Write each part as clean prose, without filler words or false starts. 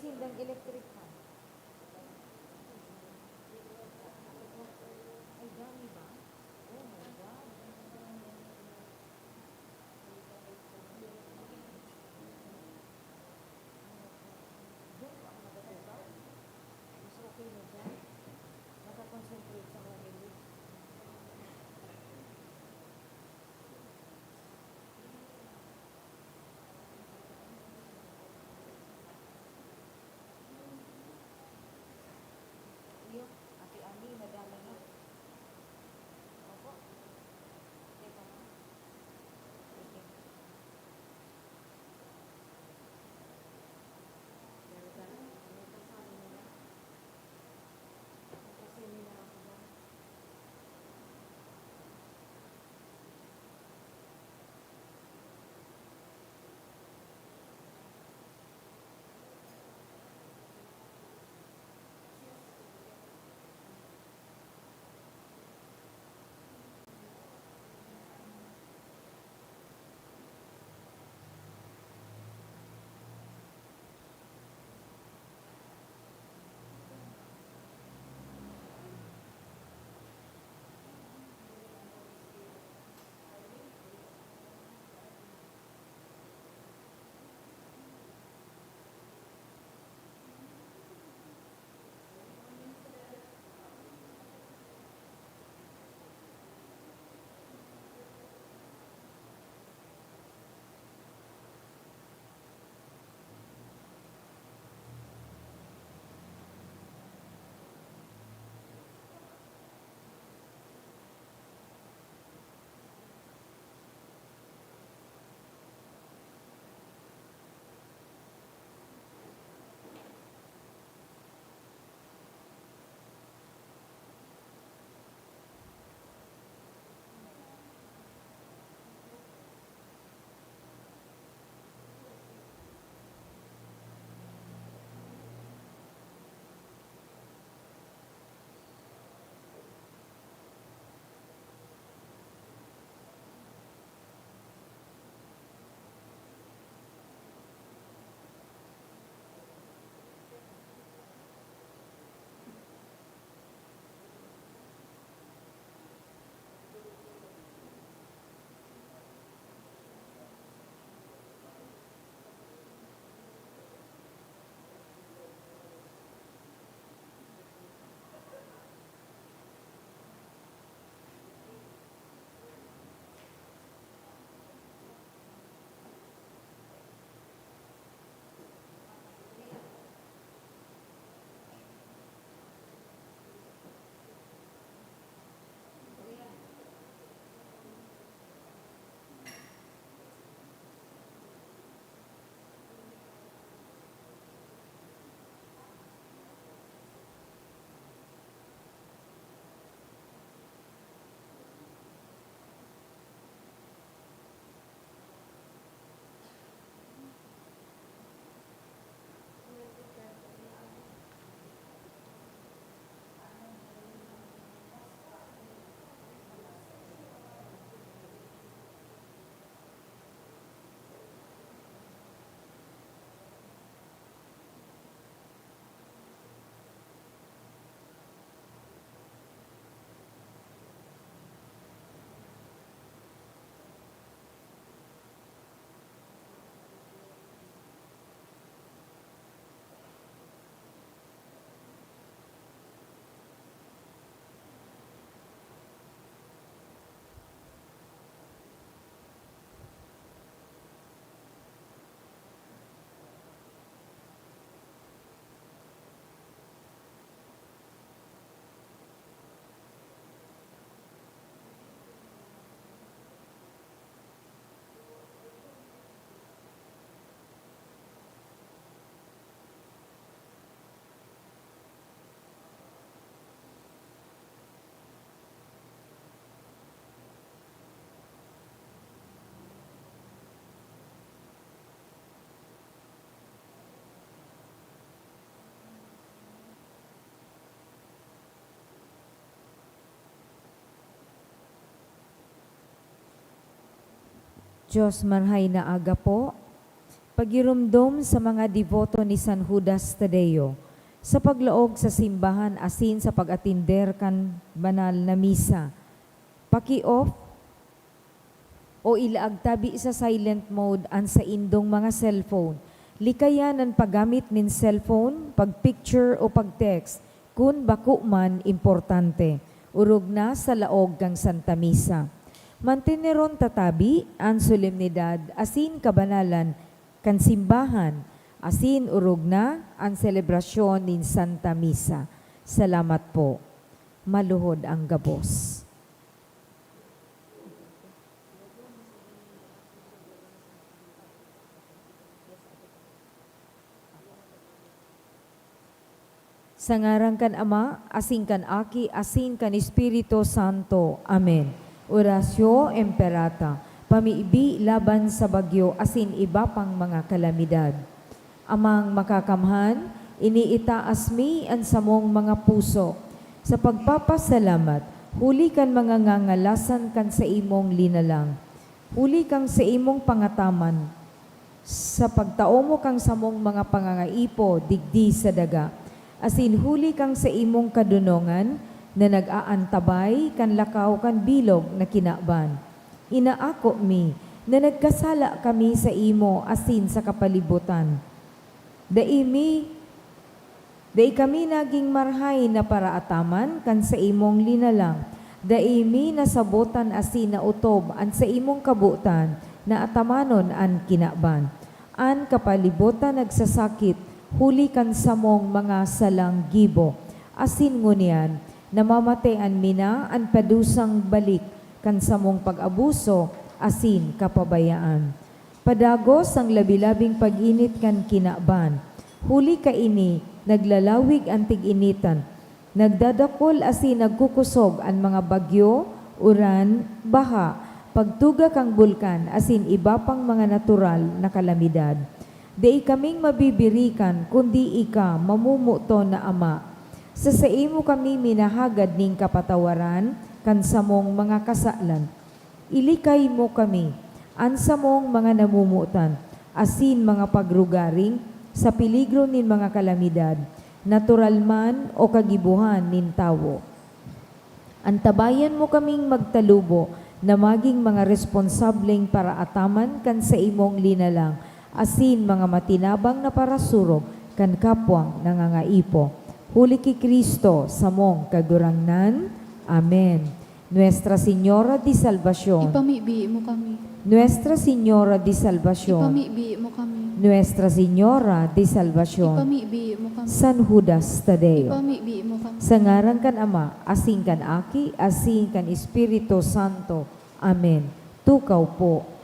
sindang electric fan. Ay, dami ba? Oh my God. Diyan po ako natutukaw. Mas okay na dyan. Nakakonsentrate sa mga lyrics. Iyo, Ate Ani, madami na. Opo. Teka na. Sige. Pero dahil, may kasali nila. Kasi nila ako na. Diyos marhay na aga po, Pagirumdom sa mga devoto ni San Judas Tadeo, sa paglaog sa simbahan asin sa pag-atinder kan banal na misa, paki-off o ilaag tabi sa silent mode an sa indong mga cellphone. Likayan ang paggamit nin cellphone, pag-picture o pag-text, kun bako man importante, urog na sa laog kang Santa Misa. Manteneron tatabi ang solemnidad asin kabanalan kan simbahan, asin urog na ang selebrasyon nin Santa Misa. Salamat po. Maluhod ang gabos. Sa ngaran kan Ama, asin kan Aki, asin kan Espiritu Santo. Amen. Orasyo Emperata, pamiibi laban sa bagyo, asin iba pang mga kalamidad. Amang makakamhan, iniitaas mi ang samong mga puso. Sa pagpapasalamat, huli kan mga ngangalasan kan sa imong linalang. Huli kang sa imong pangataman. Sa pagtao mo kang samong mga pangangaipo, digdi sa daga. Asin huli kang sa imong kadunongan, na nag-aantabay kan lakaw kan bilog na kinaban. Inaako mi, na nagkasala kami sa imo asin sa kapalibutan. Dai kami naging marhay na paraataman kan sa imong linalang. Dai mi nasabotan asin na utob an sa imong kabutan na atamanon an kinaban. An kapalibutan nagsasakit, huli kan samong mga salang gibo. Asin ngunyan, namamatean mina ang padusang balik kan samong pag-abuso, asin kapabayaan. Padagos ang labi-labing pag-init kan kinaban. Huli ka ini, naglalawig ang tig-initan. Nagdadakol asin nagkukusog ang mga bagyo, uran, baha, pagtuga kang bulkan, asin iba pang mga natural na kalamidad. Di kaming mabibirikan, kundi ika mamumuto na Ama. Sa imo kami minahagad ning kapatawaran, kan samong mga kasalan. Ilikay mo kami, an samong mga namumutan, asin mga pagrugaring, sa peligro nin mga kalamidad, natural man o kagibuhan nin tawo. Antabayan mo kaming magtalubo, na maging mga responsableng para ataman kan sa imong linalang, asin mga matinabang na parasurog, kan kapwang nangangaipo. Huli ki Kristo, samong kagurangnan. Amen. Nuestra Señora de Salvación. Ipamibi mo kami. Nuestra Señora de Salvación. Ipamibi mo kami. Nuestra Señora de Salvación. Ipamibi mo kami. San Judas Tadeo. Ipamibi mo kami. Sa ngaran kan Ama, asin kan Aki, asin kan Espiritu Santo. Amen. Tukaw po.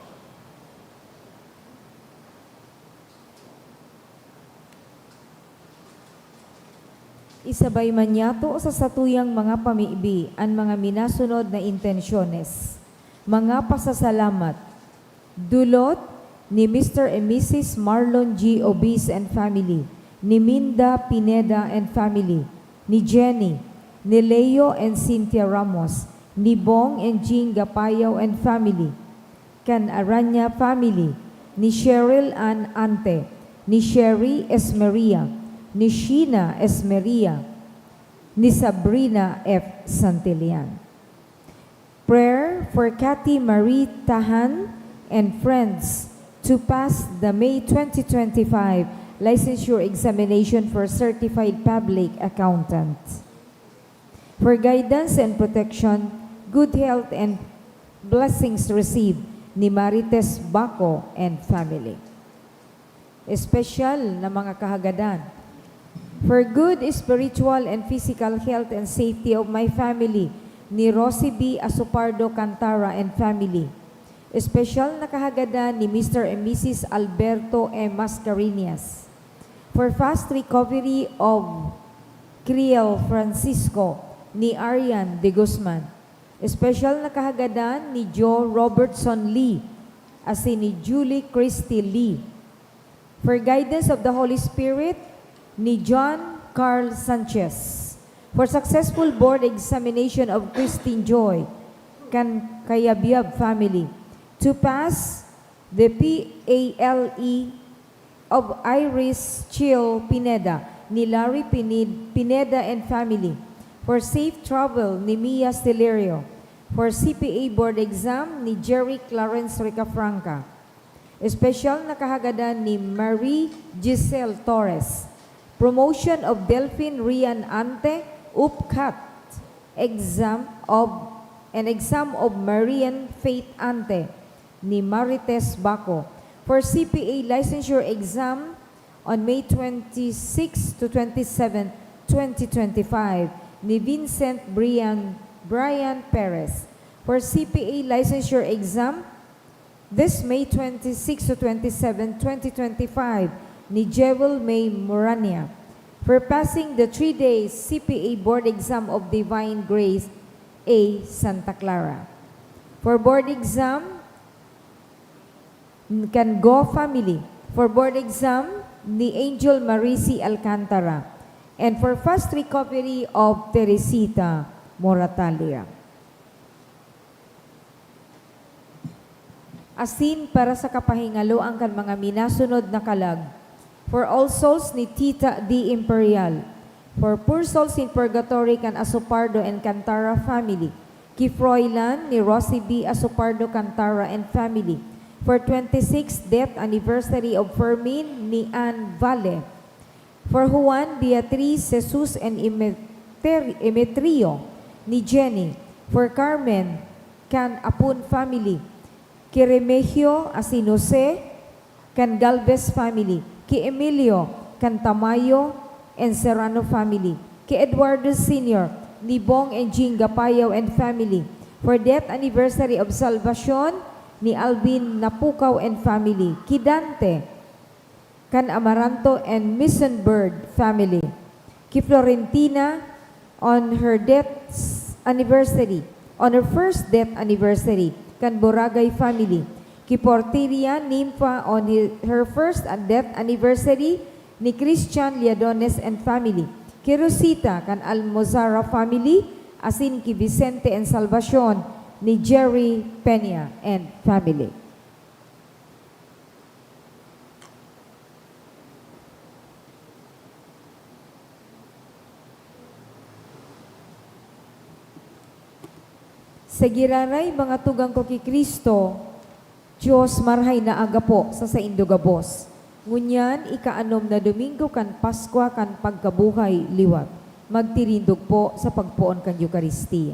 Isabay man yato sa satuyang mga pamiibi ang mga minasunod na intensyones. Mga pasasalamat. Dulot ni Mr. and Mrs. Marlon G. Obis and family, ni Minda Pineda and family, ni Jenny, ni Leo and Cynthia Ramos, ni Bong and Jean Gapayaw and family, kan Aranya family, ni Cheryl Ann Ante, ni Sherry Esmeria, ni Sheena Esmeria, ni Sabrina F. Santillan. Prayer for Cathy Marie Tahan and friends to pass the May 2025 licensure examination for certified public accountant. For guidance and protection, good health and blessings received ni Marites Baco and family. Espesyal na mga kahagadan. For good spiritual and physical health and safety of my family, ni Rosie B. Asupardo Cantara and family. Espesyal na kahagadan ni Mr. and Mrs. Alberto M. Mascarinias. For fast recovery of Criel Francisco, ni Arian de Guzman. Espesyal na kahagadan ni Joe Robertson Lee, asin ni Julie Christy Lee. For guidance of the Holy Spirit, ni John Carl Sanchez. For successful board examination of Christine Joy, kan Kayabyab family. To pass the PALE of Iris Chill Pineda, ni Larry Pineda and family. For safe travel ni Mia Celerio. For CPA board exam ni Jerry Clarence Ricafranca. Special na kahagadan ni Marie Giselle Torres. Promotion of Delphine Rian Ante, UPCAT. Exam of Marian Faith Ante ni Marites Baco. For CPA licensure exam on May 26 to 27, 2025 ni Vincent Brian Perez. For CPA licensure exam this May 26 to 27, 2025 ni Jewel May Morania. For passing the 3-day CPA board exam of Divine Grace A. Santa Clara. For board exam, can go family. For board exam, ni Angel Marisi Alcantara. And for fast recovery of Teresita Moratalia. Asin para sa kapahingalo ang kan mga minasunod na kalag. For all souls ni Tita D. Imperial. For poor souls in purgatory kan Asopardo and Cantara family. Kifroylan ni Rosie B. Asopardo Cantara and family. For 26th death anniversary of Fermin ni Ann Valle. For Juan Beatriz Jesus and Emetrio ni Jenny. For Carmen kan Apun family. Kiremegio Asinose kan Galvez family. Ki Emilio kan Tamayo and Serrano family. Ki Eduardo Sr. ni Bong and Jing Gapayaw and family. For death anniversary of Salvacion ni Alvin Napukaw and family. Ki Dante kan Amaranto and Missenbird family. Ki Florentina on her first death anniversary kan Boragay family. Ki Portiria Nympha on her first death anniversary ni Christian Liadones and family. Ki Rosita kan Almozara family, asin ki Vicente and Salvacion ni Jerry Peña and family. Sa giraray mga tugang ko ki Kristo, Diyos marhay na aga po sa Indogabos. Ngunyan, ikaanom na Domingo kan Paskwa kan pagkabuhay liwat. Magtirindog po sa pagpuon kan Eucharistia.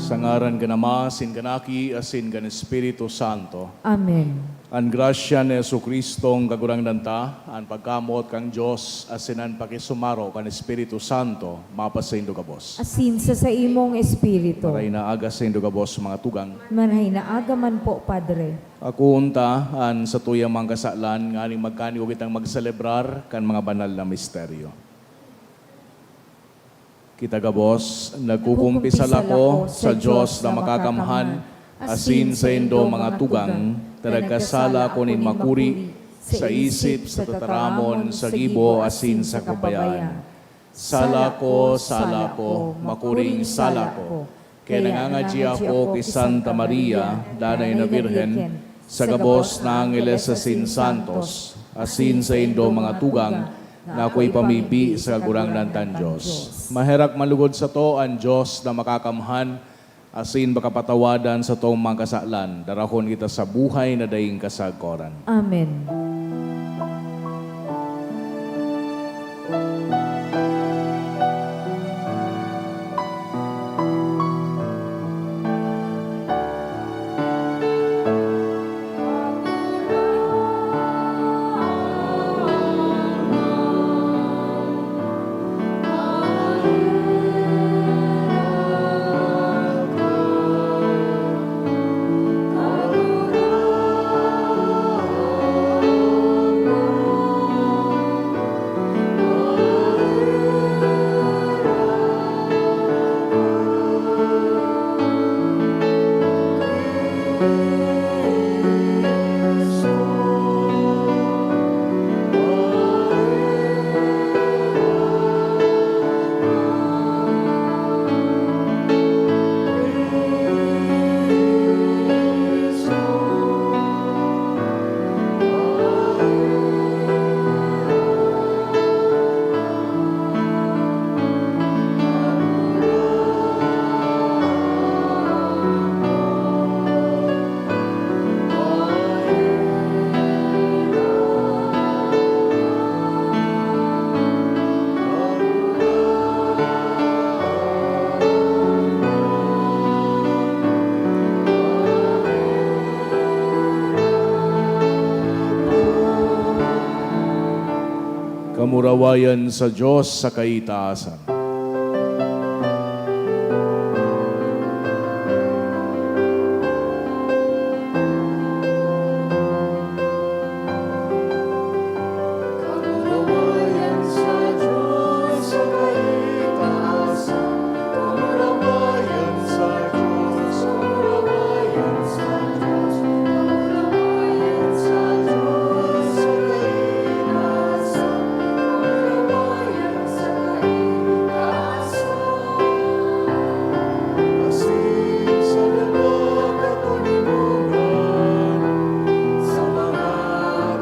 Sangaran ka nama, sin kanaki, asin kan Espiritu Santo. Amen. An grasya ni Jesucristo ang kagurang danta, an pagkamot kang Diyos, asin an pakisumaro kan Espiritu Santo, mapasaindo ka bos. Asin sa imong Espiritu. Maray na aga sa indo ka bos, mga tugang. Marhay na aga man po, Padre. Ako unta, an sa tuyang mga kasalan, nga ning magkaniw kitang magselebrar kan mga banal na misteryo. Kita gabos, nagkukumpisal ako sa Diyos na makakamhan, asin sa indo mga tugang, taragkasala ko nin makuri, sa isip, sa tataramon, sa gibo, asin sa kabayan. Sala ko, makuring sala ko. Kaya nangangadji ako kay Santa Maria, danay na Birhen, sa gabos na Angeles asin Santos, asin sa indo mga tugang, na ako'y pamibi sa kagurang nantan Diyos. Maherak malugod sa to ang Diyos na makakamhan, asin makapatawadan sa tong mga kasalan, darahon kita sa buhay na daing kasagkoran. Amen. Kamurawayan sa Diyos sa kaitaasan. Kamurawayan sa Diyos sa kaitaasan. Kamurawayan sa Diyos, kamurawayan sa Diyos, kamurawayan sa Diyos sa kaitaasan. Kamurawayan sa kaitaasan. Asin sa dalawa katulungan sa mga taong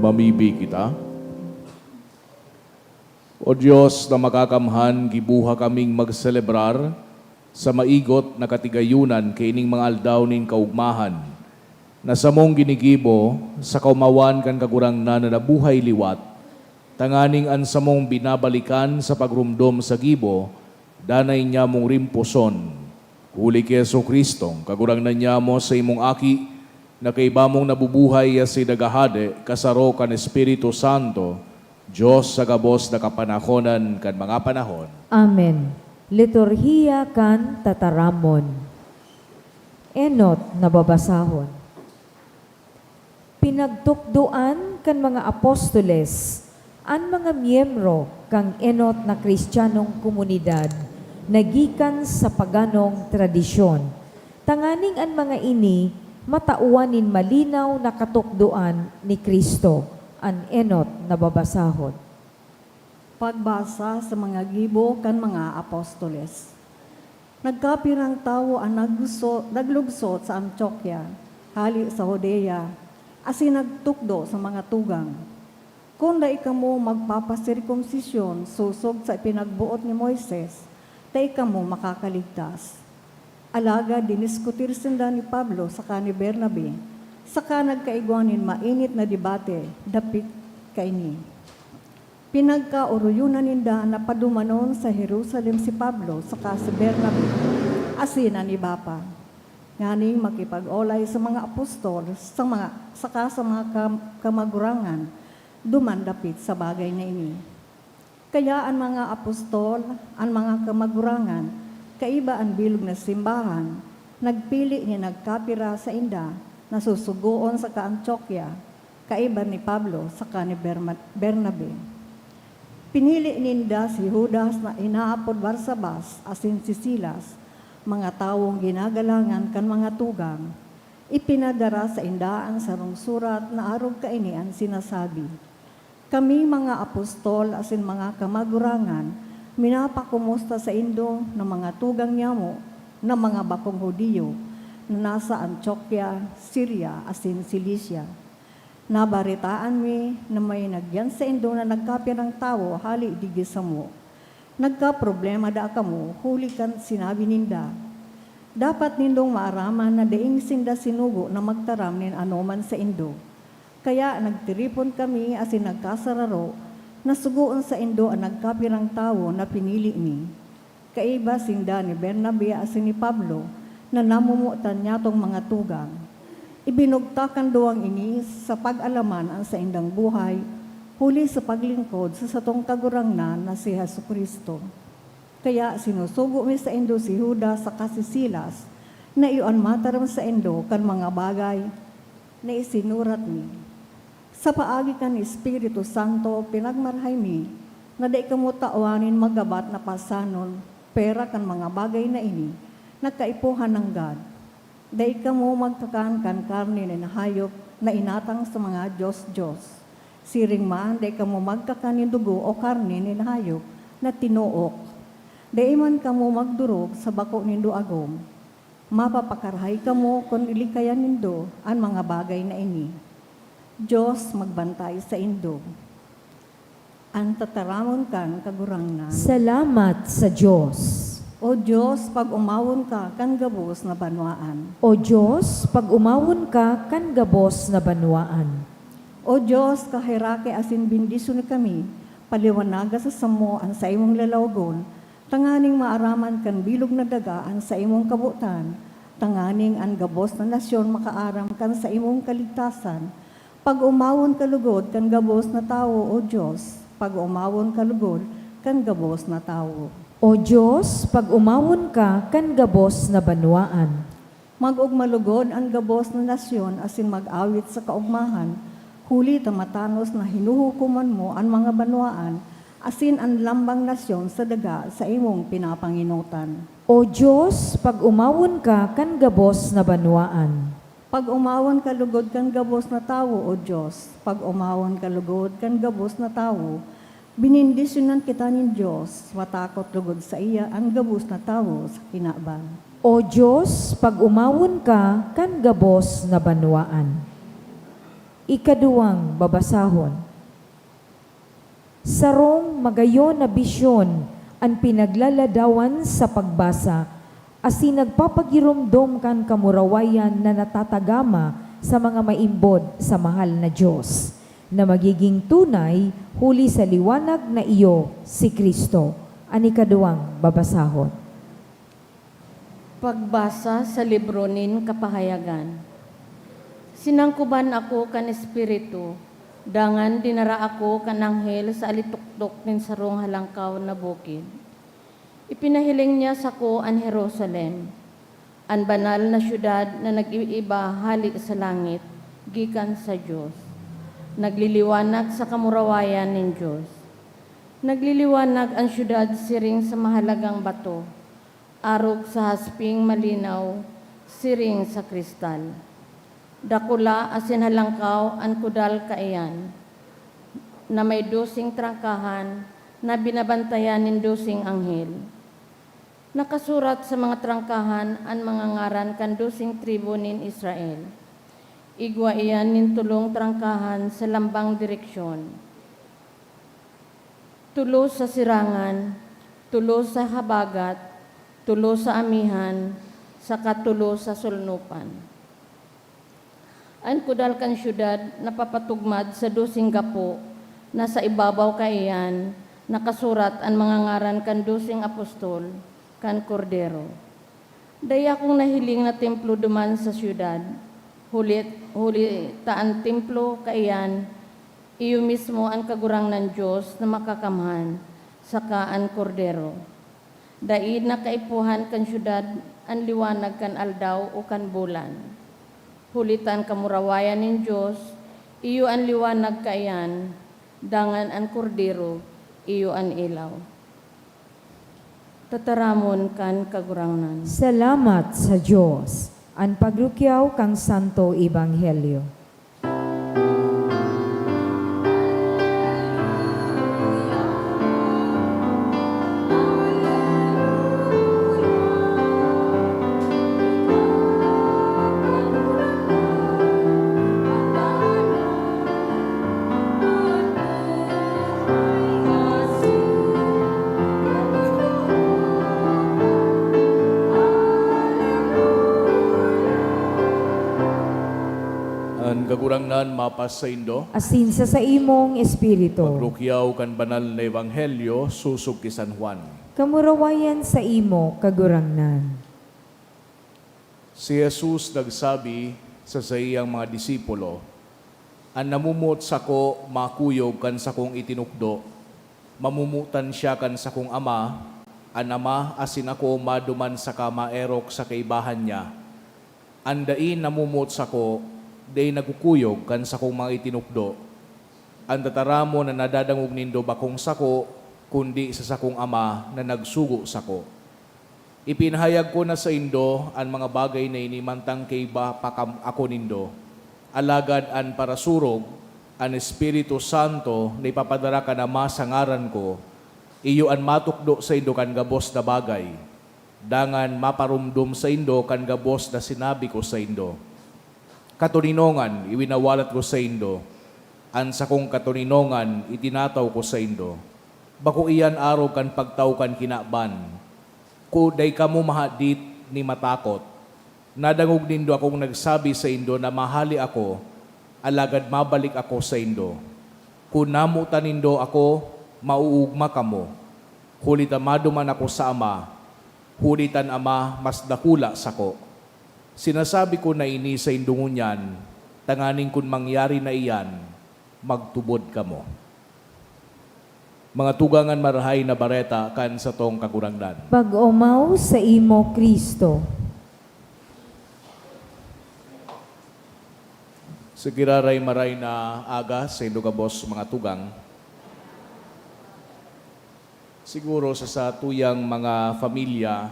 Mamibi kita. O Diyos na makakamhan, gibuha kaming magselebrar sa maigot na katigayunan kaining mga aldaw nin kaugmahan, na sa mong ginigibo, sa kaumawan kan kagurang nananabuhay liwat, tanganing an sa mong binabalikan sa pagrumdom sa gibo, danay niya mong rimpuson. Huli kay Jesucristong, kagurang na niya mo sa imong aki, na kay bamong nabubuhay si dagahade, kasaro kan Espiritu Santo, Diyos sa gabos na kapanahonan kan mga panahon. Amen. Liturhiya kan tataramon. Enot na babasahon. Pinagtukduan kan mga apostoles Ang mga miyembro kang enot na Kristiyanong komunidad nagikan sa paganong tradisyon. Tanganing ang mga ini matauanin malinaw na katukduan ni Kristo, ang enot na babasahon. Pagbasa sa mga gibo kan mga apostoles. Nagkapirang tao ang naglugsot sa Antioquia, hali sa Judea, asin nagtukdo sa mga tugang. Kung da ikamo magpapasirkumsisyon susog sa pinagbuot ni Moises, da ikamo makakaligtas. Alaga diniskutir sinda ni Pablo saka ni Bernabe, saka nagkaigwanin mainit na debate, dapit kaini. Pinagkauruyunan ninda na padumanon sa Jerusalem si Pablo saka si Bernabe, asin ni Bapa. Nganing makipag-olay sa mga apostol, saka sa mga kamagurangan, dumandapit sa bagay na ini. Kaya ang mga apostol, ang mga kamagurangan, kaiba ang bilog na simbahan, nagpili ni nagkapira sa inda, na susugoon sa ka-Antioquia, kaiba ni Pablo saka ni Bernabe. Pinili ninda si Judas na inaapod Barsabas asin si Silas, mga tawong ginagalangan kan mga tugang, ipinadara sa indaan sa rungsurat na arog kaini ang sinasabi. Kami mga apostol asin mga kamagurangan, minapakumusta sa indo ng mga tugang nyamo na mga bakong Hudiyo na nasa Antioquia, Syria asin Cilicia. Nabaritaan mi na may nagyan sa indo na nagkapirang tao hali digi sa mo. Nagka-problema da kamo, huli kan sinabi ninda. Dapat nindong maaraman na daing sinda sinugo na magtaram nin anoman sa indo. Kaya nagtiripon kami asin nagkasararo, nasugoon sa indo ang nagkapirang tao na pinili mi. Kaiba sinda ni Bernabe asin ni Pablo na namumutan niya tong mga tugang. Ibinugtakan doang ini sa pag-alaman ang sa indang buhay, huli sa paglingkod sa satong kagurangnan na si Jesucristo. Kaya sinusugo mi sa indo si Judas sa Silas na iyon mataram sa indo kan mga bagay na isinurat mi. Sa paagi kan Espiritu Santo pinagmarhay mi na di kamo taawanin magabat na pasanon pera kan mga bagay na ini na kaipuhan ng God. Dahil ka mo magkakaan kan karne na hayop na inatang sa mga Diyos. Siring man, dahil ka mo magkakan dugo o karne ni hayop na tinuok. Dahil man ka mo magdurog sa bako nindo agom. Mapapakarhay ka mo kung ilikayan nindo ang mga bagay na ini. Diyos magbantay sa indo. Ang tataramon kan kagurangnan. Salamat sa Diyos. O Diyos, pag umawon ka, kan gabos na banwaan. O Diyos, pag umawon ka, kan gabos na banwaan. O Diyos, kahirake asin bindisyon kami, paliwanaga sa samo ang sa imong lalawgon, tanganing maaraman kan bilog na dagaan sa imong kabutan, tanganing ang gabos na nasyon makaaram kan sa imong kaligtasan. Pag umawon kalugod kan gabos na tao, O Diyos, pag umawon kalugod kan gabos na tao. O Diyos, pag umawon ka, kan gabos na banwaan. Mag-ugmalugod ang gabos na nasyon asin mag-awit sa kaugmahan, huli tamatanos na hinuhukuman mo ang mga banwaan, asin ang lambang nasyon sa daga sa imong pinapanginutan. O Diyos, pag umawon ka, kan gabos na banwaan. Pag umawon kalugod kan gabos na tawo, O Diyos, pag umawon kalugod kan gabos na tawo, binindisyonan kita ni Diyos, matakot lugod sa iya ang gabos na tawo sa kinaban. O Diyos, pag umawon ka, kan gabos na banwaan. Ikaduwang babasahon. Sarong magayon na bisyon ang pinaglaladawan sa pagbasa, asin nagpapagiromdom kan kamurawayan na natatagama sa mga maimbod sa mahal na Diyos, na magiging tunay huli sa liwanag na iyo, si Kristo. Ang ikaduwang babasahon. Pagbasa sa libro nin Kapahayagan. Sinangkuban ako kan Espiritu, dangan dinara ako kan anghel sa alituktok nin sarong halangkaw na bukid. Ipinahiling niya sa ko ang Jerusalem, ang banal na syudad na nag-iiba halik sa langit, gikan sa Diyos. nagliliwanag sa kamurawayan ng Diyos. Nagliliwanag ang syudad siring sa mahalagang bato, arog sa hasping malinaw, siring sa kristal. Dakula asin halangkaw ang kudal kaiyan, na may 12 trangkahan na binabantayan ng 12 anghel. Nakasurat sa mga trangkahan ang mga ngaran kan 12 tribo nin Israel. Igwa iyan nin tulong trangkahan sa lambang direksyon. Tulo sa sirangan, tulo sa habagat, tulo sa amihan, saka tulo sa sulnupan. Ang kudal kan syudad napapatugmad sa 12 gapo na sa ibabaw kaiyan nakasurat ang mga ngaran kan 12 apostol kan kordero. Daya kong nahiling na templo duman sa syudad, huli taan templo kaiyan, iyo mismo ang kagurang ng Diyos na makakamhan, saka ang kordero. Daid na kaipuhan kan syudad, ang liwanag kan aldaw o kan bulan. Hulitan kamurawayan ng Diyos, iyo ang liwanag kaiyan, dangan ang kordero, iyo ang ilaw. Tataramon kan kagurangnan. Salamat sa Diyos. Ang pagrukyaw kang Santo Ebanghelyo. Ang kagurangnan mapas sa Indo, Asin sa imong espiritu. pagrukyaw kan banal na ebanghelyo susog ki San Juan. Kamurawayan sa imo kagurangnan. Si Jesus nagsabi sa iyang mga disipulo, ang namumot sako makuyog kan sakong itinukdo, mamumutan siya kan sakong ama, ang ama asin ako maduman sa kamaerok sa kaibahan niya. Andain namumot sako, day nagkukuyog kan sakong mga itinukdo. Ang tataramo na nadadangog nindo bakong sako, kundi sa sakong ama na nagsugo sako. Ipinahayag ko na sa indo ang mga bagay na inimantang kay ba pakam ako nindo. Alagad an parasurog, an Espiritu Santo na ipapadara ka na sa ngaran ko, iyo an matukdo sa indo kan gabos na bagay. Dangan maparumdum sa indo kan gabos na sinabi ko sa indo. Katuninongan, iwinawalat ko sa indo. An sakong katuninongan, itinataw ko sa indo. Bako iyan araw kan pagtaw kan kinaban. Kuday kamo mahadit ni matakot. Nadangog nindo akong nagsabi sa indo na mahali ako, alagad mabalik ako sa indo. Kung namutan nindo ako, mauugma kamo. Hulitan maduman ako sa ama, hulitan ama mas dakula sako. Sinasabi ko na ini sa indungunyan, tanganing kun mangyari na iyan, magtubod ka mo. Mga tugangan marahay na bareta kan sa tong kagurangdan. Pag-umaw sa imo Kristo. Sa giraray maray na aga sa indugabos mga tugang, siguro sa tuyang mga familia,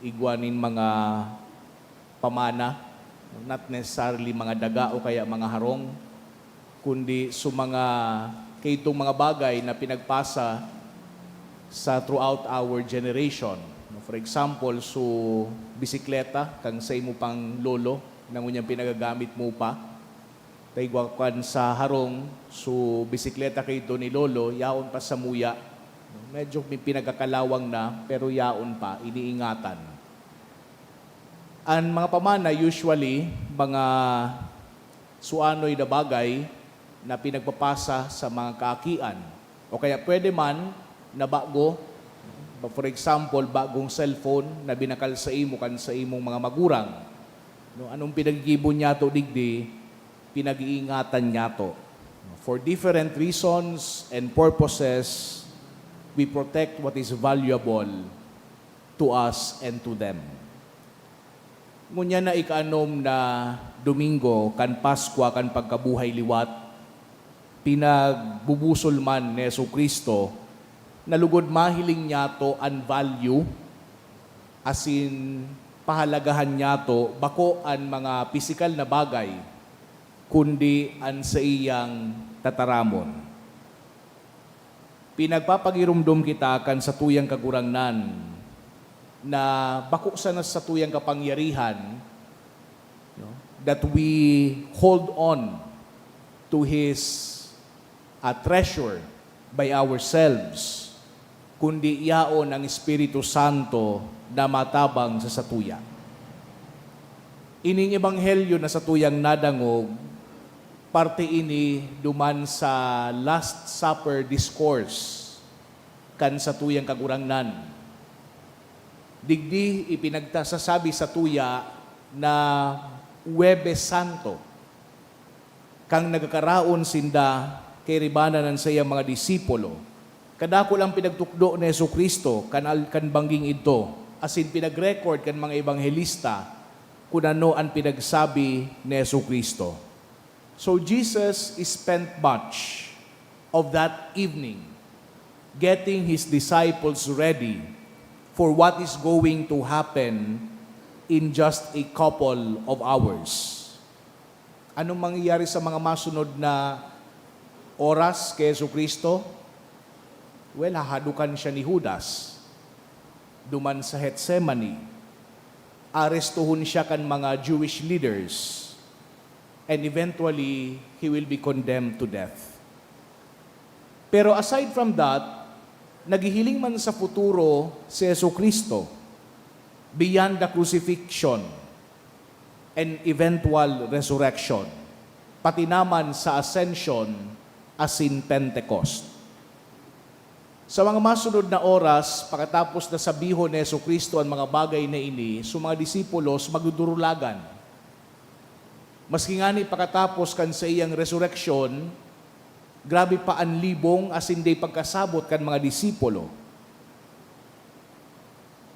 igwanin mga pamana, not necessarily mga daga o kaya mga harong, kundi sa mga kaitong mga bagay na pinagpasa sa throughout our generation. For example, so bisikleta, kang sa imo pang lolo, nang unyang pinagagamit mo pa. Taigwakan sa harong, so bisikleta kaito ni lolo, yaon pa sa muya. Medyo may pinagakalawang na, pero yaon pa, iniingatan. Ang mga pamana usually mga suanoy na bagay na pinagpapasa sa mga kaakian. O kaya pwede man na bago, for example, bagong cellphone na binakal sa imo kan sa imong mga magurang. No, anong pinagigibon niya to digdi, pinag-iingatan niya to. For different reasons and purposes, we protect what is valuable to us and to them. Ngunya na ikaanom na Domingo, kan Paskwa, kan pagkabuhay liwat, pinagbubusol man ni Jesucristo, nalugod mahiling niya to an value, as in pahalagahan niya to, bako an mga pisikal na bagay, kundi an sa iyang tataramon. Pinagpapagirumdum kita kan sa tuyang kagurangnan, na bako sana sa tuyang kapangyarihan, that we hold on to His treasure by ourselves, kundi iyaon ang Espiritu Santo na matabang sa satuya. Ining ebanghelyo na satuyang nadangog, parte ini duman sa Last Supper Discourse kan satuyang kagurangnan. Digdi ipinagsasabi sa tuya na Huwebes Santo, kang nagkakaraon sinda kay ribanan sa iyang mga disipulo. Kadako lang pinagtukdo ni Jesucristo kan bangging ito, asin pinag-record kan mga ebanghelista kung ano ang pinagsabi ni Jesucristo. So Jesus spent much of that evening getting His disciples ready for what is going to happen in just a couple of hours. Anong mangyayari sa mga masunod na oras kay Jesucristo? Well, hahadukan siya ni Judas. Duman sa Gethsemane. Arestuhon siya kan mga Jewish leaders. And eventually, he will be condemned to death. Pero aside from that, naghihiling man sa futuro si Jesucristo beyond the crucifixion and eventual resurrection, pati naman sa ascension as in Pentecost. Sa mga masunod na oras, pagkatapos na sabihon ni Jesucristo ang mga bagay na ini, so mga disipulos magdudurulagan. Maski nga ni pagkatapos kan sa iyang resurrection, grabe pa ang libong as hindi pagkasabot kan mga disipulo.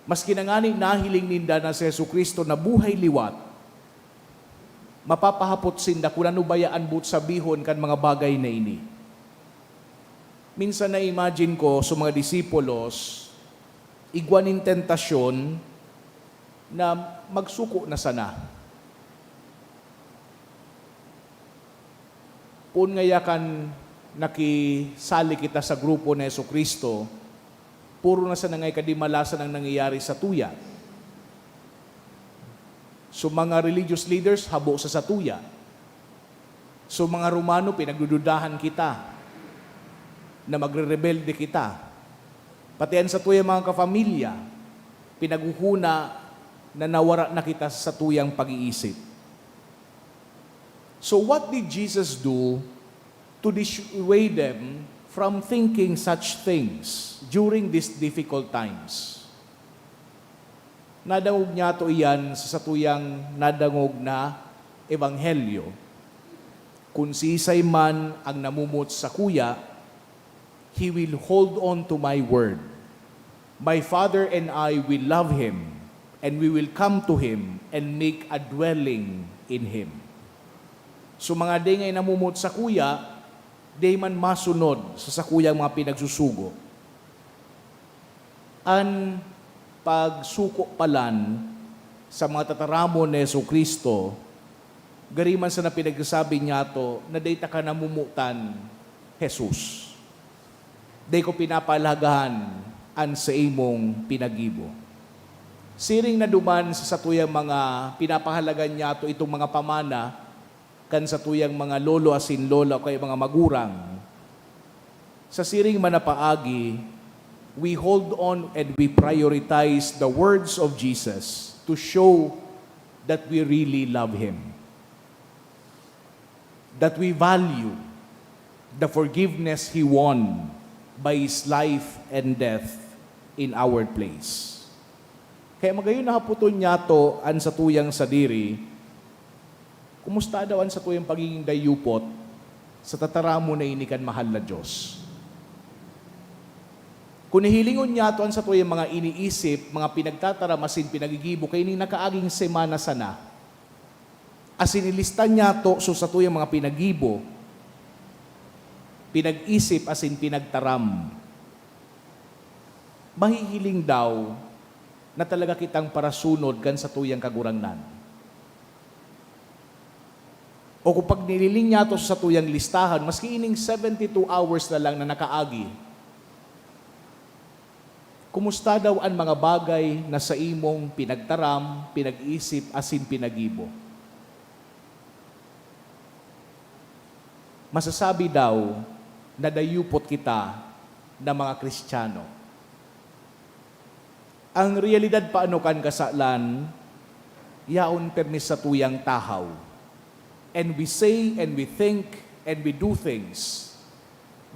Maski na nga ni nahiling ninda na si Jesucristo na buhay liwat, mapapahapot sinda kung ano bayaan but sabihon kan mga bagay na ini. Minsan na-imagine ko sa mga disipulos, igwanin tentasyon na magsuko na sana. Kung ngayakan nakisali kita sa grupo ni Jesucristo, puro na sa nangay kadimalasan ang nangyayari sa tuya. So mga religious leaders, habo sa satuya. So mga Romano, pinagdududahan kita na magre-rebelde kita. Patian sa tuya mga kafamilya, pinaguhuna na nawara na kita sa tuyang pag-iisip. So what did Jesus do to dissuade them from thinking such things during these difficult times? Nadangog niya to iyan sa satuyang nadangog na ebanghelyo. Kung sisay man ang namumot sa kuya, he will hold on to my word. My Father and I will love him, and we will come to him and make a dwelling in him. So mga day ngay namumot sa kuya, day man masunod sa sakuyang mga pinagsusugo. Ang pagsuko palan sa mga tataramon ni Jesucristo, gariman sa na pinagsasabi niya to, na day ta ka namumutan, Jesus. Day ko pinapalagahan an sa imong pinagibo. Siring na duman sa satuyang mga pinapahalagan niya to itong mga pamana, kan sa tuyang mga lolo asin lola o kaya mga magurang. Sa siring manapaagi, we hold on and we prioritize the words of Jesus to show that we really love Him. That we value the forgiveness He won by His life and death in our place. Kaya magayon nahaputon niya to an sa tuyang sadiri, kumusta daw an sa tuyang pagiging dayupot sa tataramo na inikan mahal na Diyos. Kung nihilingon niya to an sa tuyang mga iniisip, mga pinagtataramasin, pinagigibo, kay ning nakaaging semana sana, as inilistan niya to so sa tuyang mga pinagibo, pinag-isip as in pinagtaram. Mahihiling daw na talaga kitang parasunod kan sa tuyang kagurangnan. O kung pag nililing niya to sa tuyang listahan, maski ining 72 hours na lang na nakaagi, kumusta daw ang mga bagay na sa imong pinagtaram, pinag-isip, asin pinagibo? Masasabi daw na dayupot kita na mga Kristiyano. Ang realidad paano kan kasalan, yaon permis sa tuyang tahaw. And we say and we think and we do things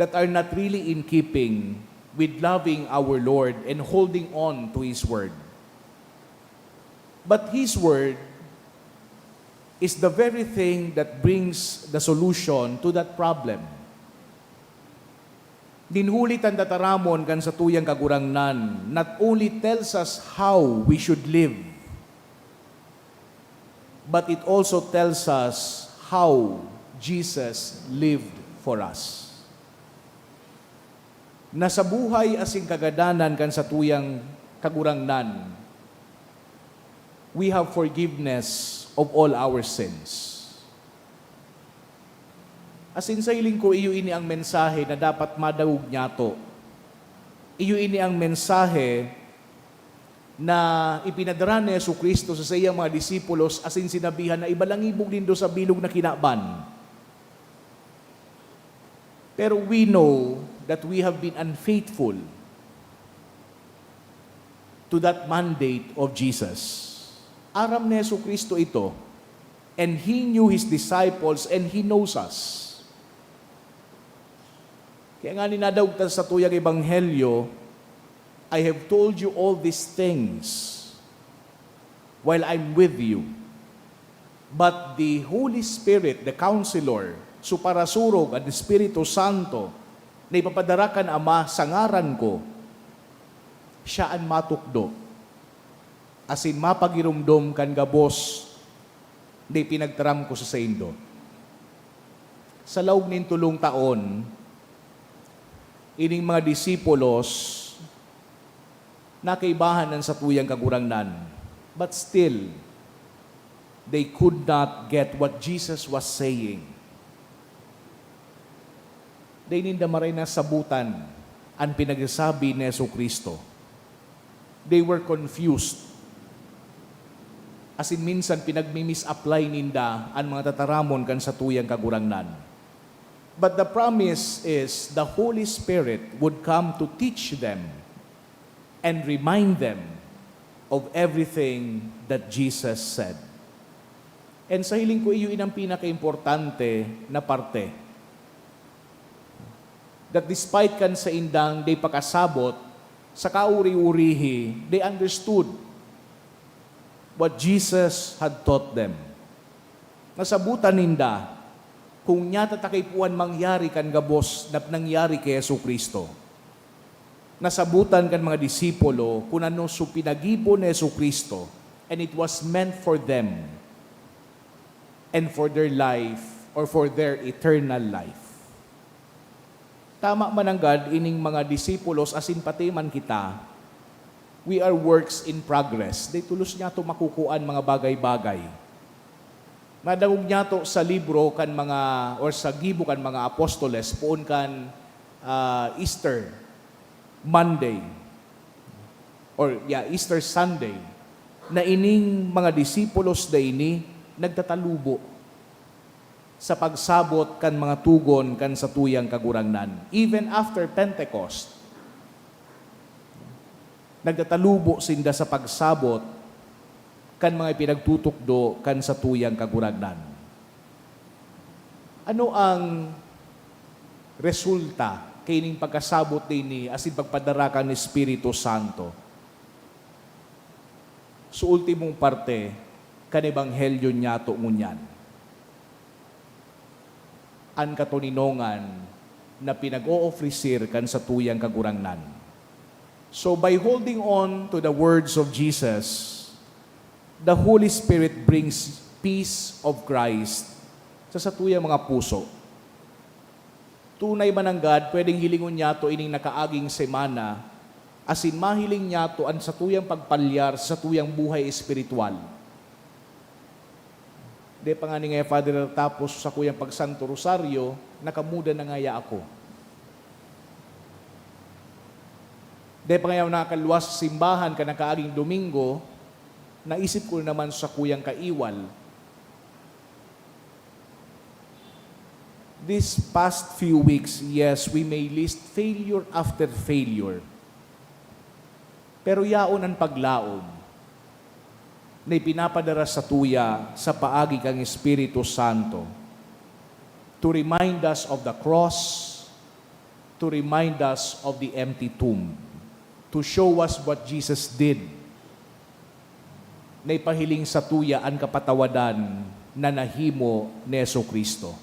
that are not really in keeping with loving our Lord and holding on to His Word. But His Word is the very thing that brings the solution to that problem. Dinhulit ang tataramon kan sa tuyang kagurangnan not only tells us how we should live, but it also tells us how Jesus lived for us. Nasa buhay asing kagadanan kan sa tuyang kagurangnan, we have forgiveness of all our sins. Asin sa hiling ko, iyo ini ang mensahe na dapat madawog niya to. Iyo ini ang mensahe na ipinadara ni Jesucristo sa iyang mga disipulos asin sinabihan na ibalangibog nindo sa bilog na kinaban. Pero we know that we have been unfaithful to that mandate of Jesus. Aram ni Jesucristo ito, and He knew His disciples and He knows us. Kaya nga ninadawag sa tuyang ebanghelyo, I have told you all these things while I'm with you. But the Holy Spirit, the Counselor, suparasurog at Espiritu Santo, na ipapadarakan Ama sa ngaran ko, siya ang matukdo. Asin mapagirumdom kan gabos, na pinagtaram ko sa saindo. Sa loob nin tulong taon, ining mga disipulos nakaibahan ng sa tuyang kagurangnan. But still, they could not get what Jesus was saying. They nindamaray na sabutan ang pinagsasabi ni Jesucristo. They were confused. As in minsan pinagmi-misapply ninda ang mga tataramon kan sa tuyang kagurangnan. But the promise is the Holy Spirit would come to teach them and remind them of everything that Jesus said. And sa hiling ko, iyo inang pinaka-importante na parte. That despite kan sa indang they pakasabot, sa kauri-urihi, they understood what Jesus had taught them. Nasabutan ninda, kung niya tatakipuan mangyari kan gabos na nangyari kay Jesucristo. Nasabutan kan mga disipulo kung ano so pinagibo ni Jesucristo, and it was meant for them and for their life or for their eternal life. Tama man ang God, ining mga disipulos asin pati man kita, we are works in progress. Day tulos niya to makukuan mga bagay-bagay. Madawog niya to sa libro kan mga, or sa gibo kan mga apostoles, poon kan Easter Monday, Easter Sunday, na ining mga disipulos da ini, nagtatalubo sa pagsabot kan mga tugon kan sa tuyang kagurangnan. Even after Pentecost, nagtatalubo sinda sa pagsabot kan mga pinagtutukdo kan sa tuyang kagurangnan. Ano ang resulta kining pagkasabot ni asin pagpadara kan ni Espiritu Santo? Sa ultimong parte, kan ebanghelyo niya to ngunyan. An katuninongan na pinag-o-ofrisir kan sa tuyang kagurangnan. So by holding on to the words of Jesus, the Holy Spirit brings peace of Christ sa tuyang mga puso. tunay mananggad, pwedeng hilingon niya to ining nakaaging semana, asin mahiling niya to an sa tuyang pagpalyar sa tuyang buhay espiritual. De pa nga ni nga Father, tapos sa kuyang pagsanto rosaryo, nakamuda na ngaya ako. De pa nga nakaluwas sa simbahan ka nakaaging Domingo, naisip ko naman sa kuyang kaiwal. These past few weeks, yes, we may list failure after failure. Pero yaon ang paglaom na ipinapadara sa tuya sa paagi kang Espiritu Santo to remind us of the cross, to remind us of the empty tomb, to show us what Jesus did, na ipahiling sa tuya ang kapatawadan na nahimo ni Jesucristo.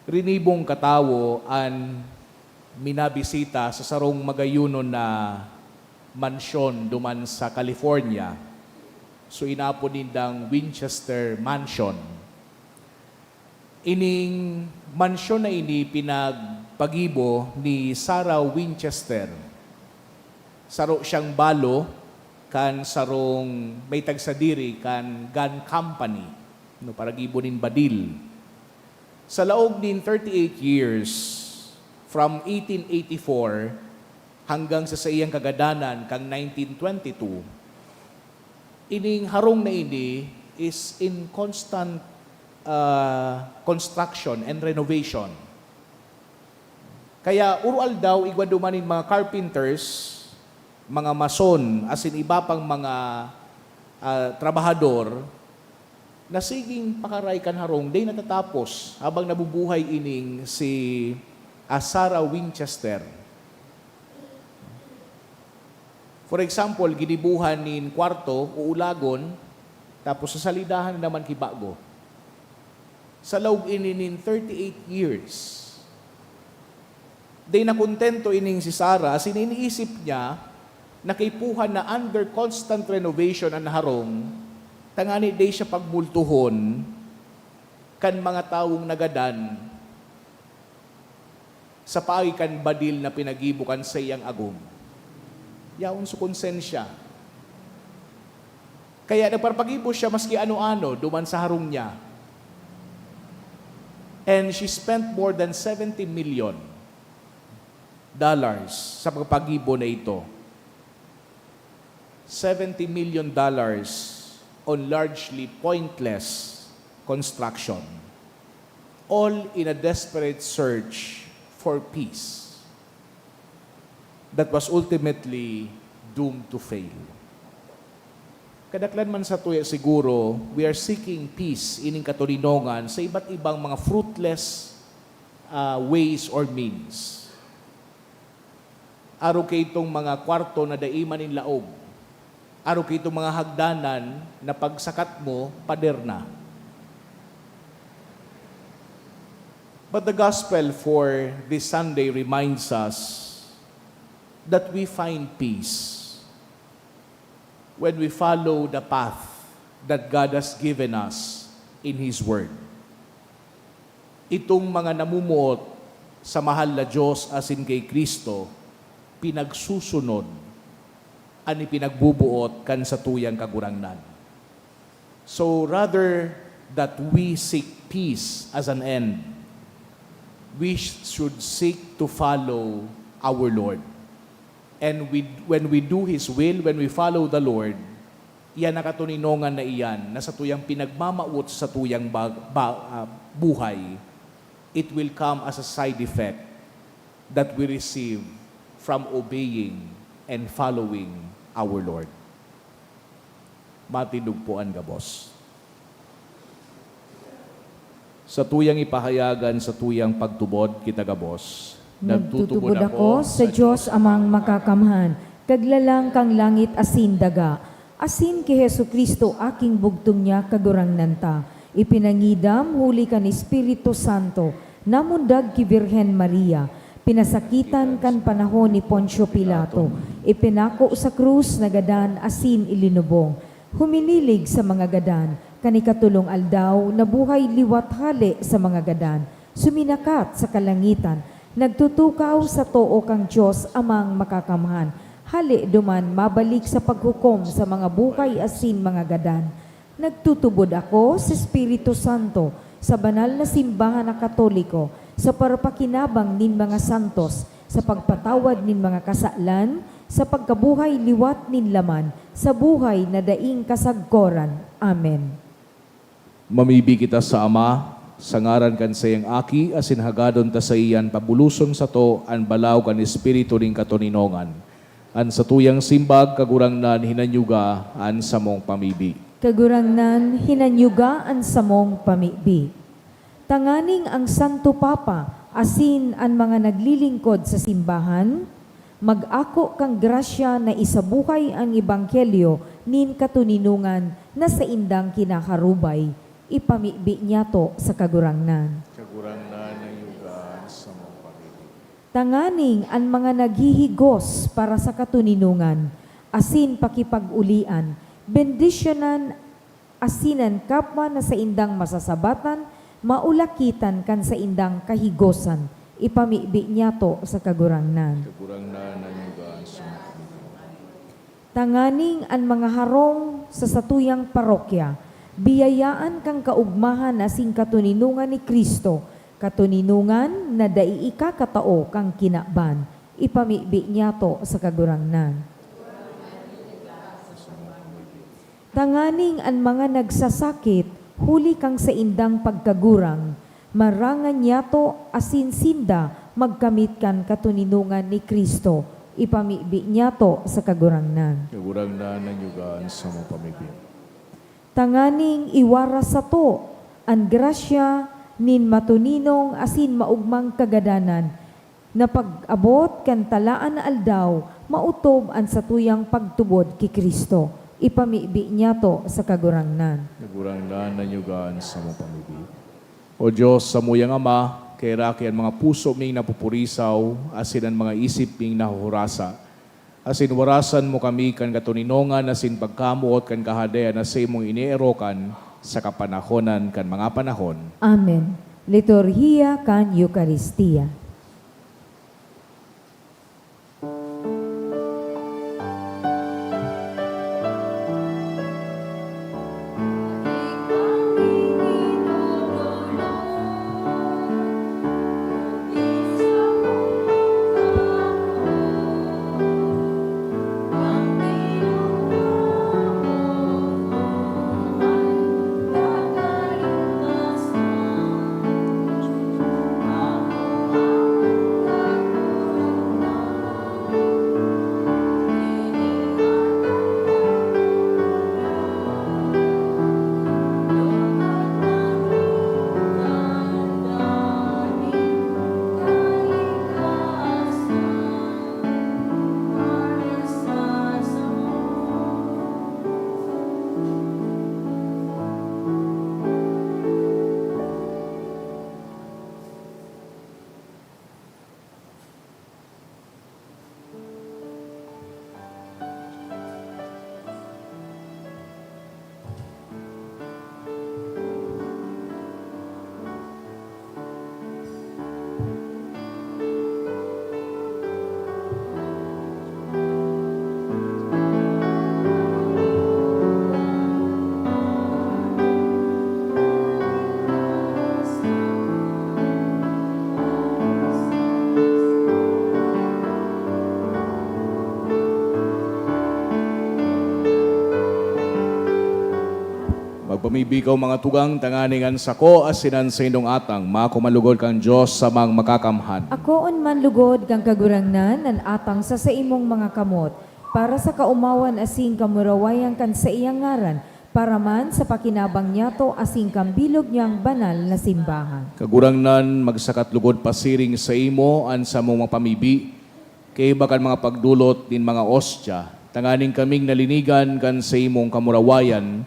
Rinibong katawo ang minabisita sa sarong magayunon na mansyon duman sa California. So inapo nindang Winchester Mansion. Ining mansyon na ini pinagpagibo ni Sarah Winchester. Saro siyang balo kan sarong may tagsadiri kan gun company no para gibonin badil. Sa laog din 38 years from 1884 hanggang sa iyang kagadanan kang 1922, ining harong na ini is in constant construction and renovation. Kaya urual daw igwadumanin mga carpenters, mga mason, asin iba pang mga trabahador, na siging pakaray kan harong, day natatapos habang nabubuhay ining si Sarah Winchester. For example, ginibuhan nin kwarto o ulagon, tapos sa salidahan naman kibago. Sa laog ini nin 38 years. Day nakontento ining si Sarah, as iniisip niya, nakipuhan na under constant renovation ang harong, tangani day siya pagmultuhon kan mga taong nagadan sa paikan badil na pinagibukan sa iyang agom. Yaon sa konsensya. Kaya nagparpagibo siya maski ano-ano duman sa harong niya. And she spent more than $70 million sa pagpagibo na ito. $70 million on largely pointless construction, all in a desperate search for peace that was ultimately doomed to fail. Kadaklan man sa tuya siguro, we are seeking peace ining katulinongan sa iba't ibang mga fruitless ways or means. Aro kay itong mga kwarto na daiman in laog. Aro kay itong mga hagdanan na pagsakat mo, pader na. But the gospel for this Sunday reminds us that we find peace when we follow the path that God has given us in His Word. Itong mga namumuot sa mahal na Diyos asin kay Kristo, pinagsusunod ani pinagbubuot kan sa tuyang kagurangnan. So rather that we seek peace as an end, we should seek to follow our Lord. And when we do His will, when we follow the Lord, iyan nakatuninongan na iyan, na sa tuyang pinagmamaot sa tuyang buhay, it will come as a side effect that we receive from obeying and following our Lord. Matinug po ang gabos. Sa tuyang ipahayagan, sa tuyang pagtubod, kita gabos, Nagtutubod ako sa Diyos amang makakamhan, kaglalang kang langit asin daga. Asin ki Jesucristo aking bugtong niya kagurangnan ta. Ipinangidam huli kan Espiritu Santo, namundag ki Birhen Maria. Pinasakitan kan panahon ni Poncio Pilato. Ipinako sa krus na gadan asin ilinubong. Huminilig sa mga gadan, kanikatulong aldaw, nabuhay liwat hali sa mga gadan, suminakat sa kalangitan, nagtutukaw sa too kang Diyos amang makakamhan. Hali duman mabalik sa paghukom sa mga bukay asin mga gadan. Nagtutubod ako sa Espiritu Santo, sa banal na simbahan na Katoliko, sa parapakinabang nin mga santos, sa pagpatawad nin mga kasalan, sa pagkabuhay liwat nin laman, sa buhay na daing kasagkoran. Amen. Mamibi kita sa Ama, sa ngaran kan sayang aki, asin hagadon ta sa iyan, pabuluson sa to, an balaw kan Espiritu ring katoninongan. An sa tuyang simbag, kagurangnan, hinanyuga, an sa mong pamibi. Kagurangnan, hinanyugaan sa mong pamibi. Tanganing ang Santo Papa, asin ang mga naglilingkod sa simbahan, mag-ako kang grasya na isabuhay ang ebanghelyo nin katuninungan na sa indang kinakarubay, ipamibi niya to sa kagurangnan. Kagurangnan ng yuga sa mong pamibi. Tanganing ang mga naghihigos para sa katuninungan, asin pakipag-ulian, bendisyonan asinan kapwa na sa indang masasabatan, maulakitan kan sa indang kahigosan, ipamibi niya to sa kagurangnan. Kagurangnan ng yuga sa mong pamibi. Tanganing ang mga harong sa satuyang parokya, biyayaan kang kaugmahan asing katuninungan ni Kristo, katuninungan na dai ikakatao kang kinaban, ipamibi niya to sa kagurangnan. Tanganing ang mga nagsasakit, huli kang sa indang pagkagurang, marangan niya to asin sinda, magkamit kan katuninungan ni Kristo, ipamibi niya to sa kagurangnan. Kagurangnan ng yuga sa mong pamibi. Tanganing iwara sa to, ang grasya nin matuninong asin maugmang kagadanan, na pag-abot kan talaan na aldaw, mautob ang satuyang pagtubod ki Kristo, ipamibi niya to sa kagurangnan. Kagurangnan ng yuga sa mong pamibi. O Diyos, sa muyang Ama, kay raki ang mga puso ming napupurisaw, asin ang mga isip ming nahuhurasa. Asin warasan mo kami kan katuninongan, asin pagkamuot kan kahadean na sa imong inierokan sa kapanahonan kan mga panahon. Amen. Liturhiya kan Eucharistia. Magpamibigaw mga tugang, tanganingan sako, asinan sa indong atang, makumalugod kang Diyos sa mga makakamhan. Akoon man lugod kang kagurangnan, an atang sa imong mga kamot, para sa kaumawan asing kamurawayan kan sa iyang ngaran, para man sa pakinabang niya to asing kambilog niyang banal na simbahan. Kagurangnan, magsakat lugod pasiring sa imo, an sa mong pamibi, kay bakan mga pagdulot din mga ostya, tanganing kaming nalinigan kan sa imong kamurawayan,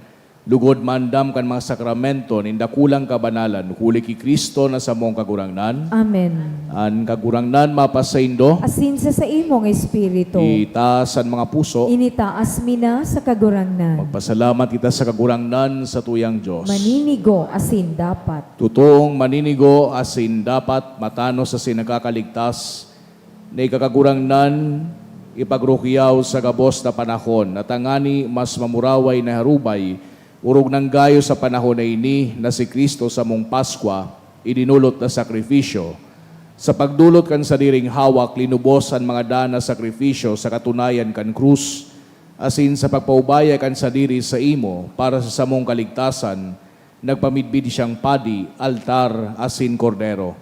lugod mandam kan mga sakramento ninda kulang kabanalan huli ki Kristo na sa mong kagurangnan. Amen. An kagurangnan mapasaindo, Asin sa imong espiritu, itaas ang mga puso. initaas mina sa kagurangnan. Magpasalamat kita sa kagurangnan sa tuyang Diyos. Maninigo asin dapat. Totoong maninigo asin dapat matano sa sinagkakaligtas na ikakagurangnan ipagrukiyaw sa gabos na panahon at angani mas mamuraway na harubay urog ng gayo sa panahon na ini na si Kristo sa mong Paskwa idinulot na sakripisyo. Sa pagdulot kan sa diring hawak linubos ang mga dana sakripisyo sa katunayan kan krus asin sa pagpaubaya kan sa diri sa imo para sa samong kaligtasan nagpamidbid siyang padi, altar, asin kordero.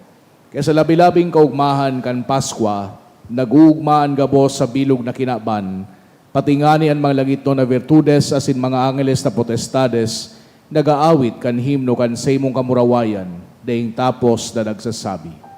Kaya sa labi-labing kaugmahan kan Paskwa, nag-uugmaan gabos sa bilog na kinaban, patingani ang mga langit no na virtudes asin mga angeles na potestades, nagaawit kan himno kan sa imong kamurawayan, daing tapos na nagsasabi.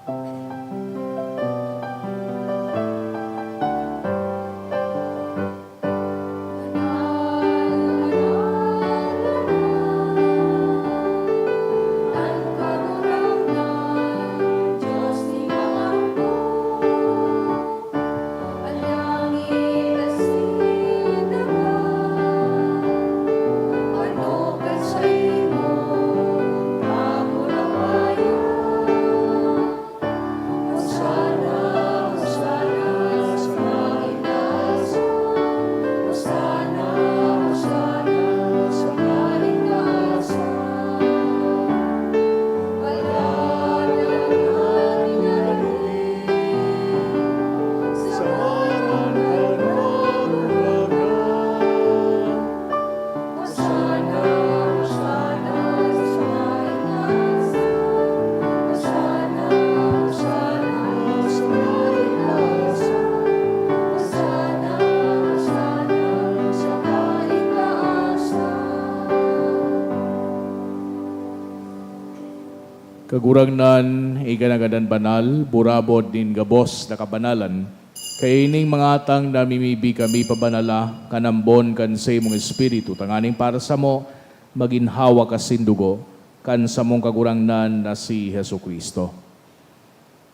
Kagurangnan, iganagadan banal, burabod din gabos na kabanalan, kay ining mga atang namimibi kami pabanala, kanambon kan sa imong espiritu, tanganing para sa mo, maginhawa ka sindugo, kan sa mong kagurangnan na si Hesu Kristo.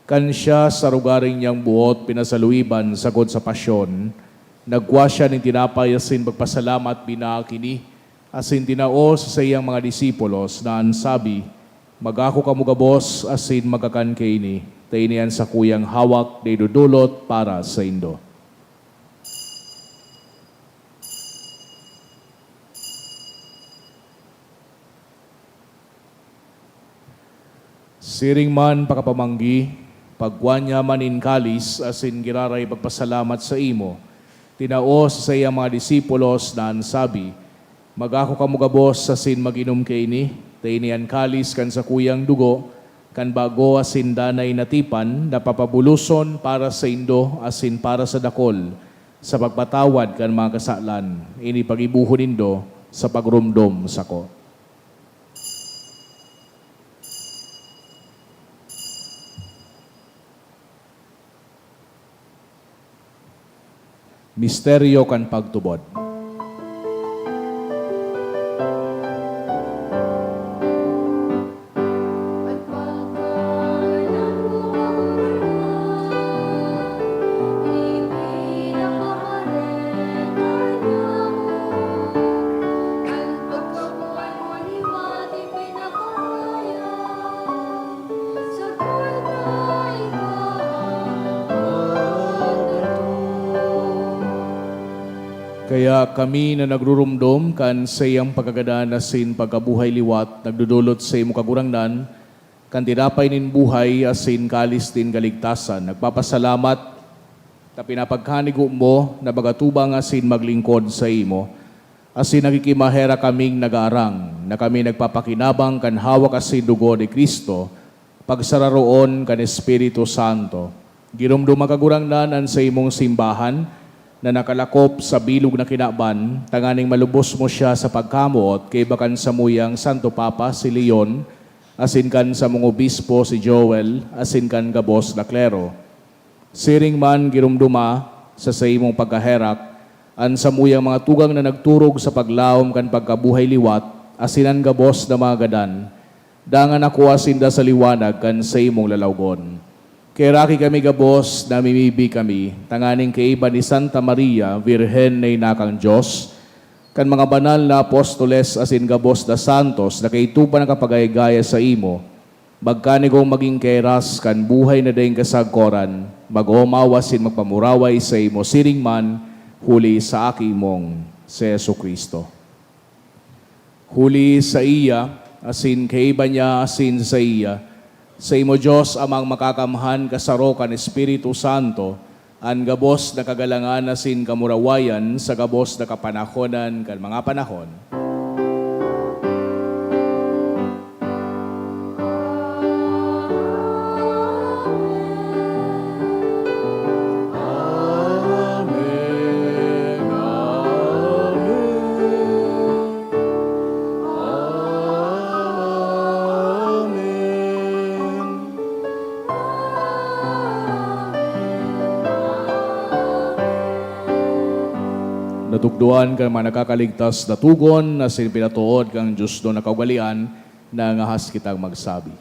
Kan siya sa rugaring niyang buot, pinasaluiban, sagod sa pasyon, nagwa siya ng tinapay asin pagpasalamat binakini, asin tinao sa iyang mga disipulos na ansabi, magako kamugabos asin magakan kaini, tainian sa kuyang hawak na idudulot para sa indo. Siring man pakapamanggi, pagwanya man in kalis, asin giraray pagpasalamat sa imo, tinaos sa iyang mga disipulos na ansabi, magako kamugabos asin maginom kaini, tainian kalis kan sa kuyang dugo, kan bago asin danay natipan, napapabuluson para sa indo asin para sa dakol, sa pagpatawad kan mga kasalan, ini pagibuhon indo sa pagrumdom sako. Misteryo kan pagtubod. Kaya kami na nagrurumdom kan sa iyang pagkagada na sin pagkabuhay liwat, nagdudulot sa imo kagurangnan, kan tinapay nin buhay asin kalis din kaligtasan. Nagpapasalamat na pinapagkanigo mo na magatubang asin maglingkod sa imo. Asin nakikimahera kaming nagaarang na kami nagpapakinabang kan hawak asin dugo ni Kristo, pagsararoon kan Espiritu Santo. Girumdum makagurangnan an sa imong simbahan, na nakalakop sa bilog na kinaban, tanganing malubos mo siya sa pagkamot, kay bakan sa muyang Santo Papa si Leon, asin kan sa mong obispo si Joel, asin kan gabos na klero. Siring man girumduma sa imong pagkaherak, an sa muyang mga tugang na nagturog sa paglaom kan pagkabuhay liwat, asinan gabos na mga gadan, dangan ako asinda sa liwanag kan sa imong lalawgon. Kaya raki kami gabos na mimibi kami, tanganing kaiba ni Santa Maria, Virhen na inakang Diyos, kan mga banal na apostoles asin gabos na santos na kaituban na kapagayagaya sa imo, magkanigong maging keras kan buhay na daing kasagkoran, mag-umawasin magpamuraway sa imo siring man, huli sa aki mong si Yesu Kristo. Huli sa iya, asin kaiba niya, asin sa iya, sa imo Diyos amang makakamhan kasaro kan Espiritu Santo, an gabos na kagalangan asin kamurawayan sa gabos na kapanahonan kan mga panahon. Amen. Natugduan ka mga nakakaligtas na tugon na pinatuod kang Diyos do na kaugalian na ngahas kitang magsabi.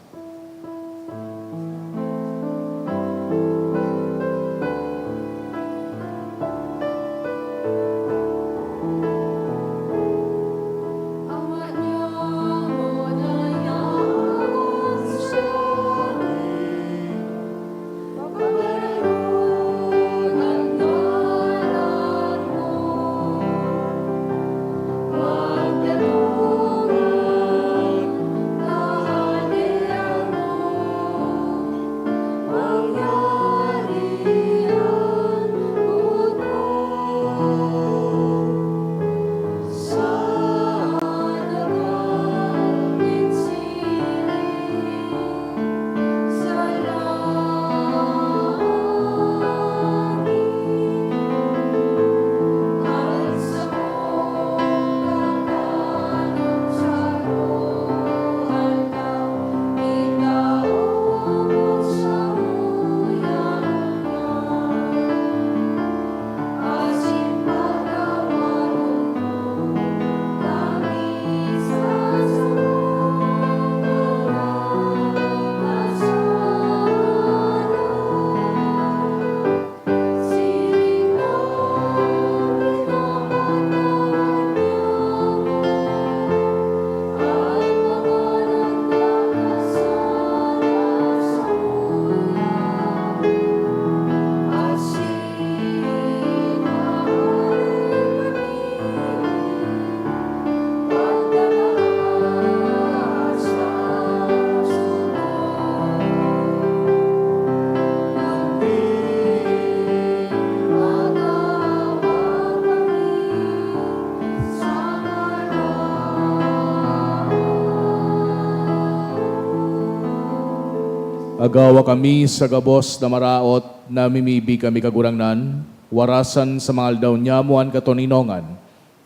Agawa kami sa gabos na maraot na mimibi kami kagurangnan, warasan sa mga aldaw nyamuan katoninongan.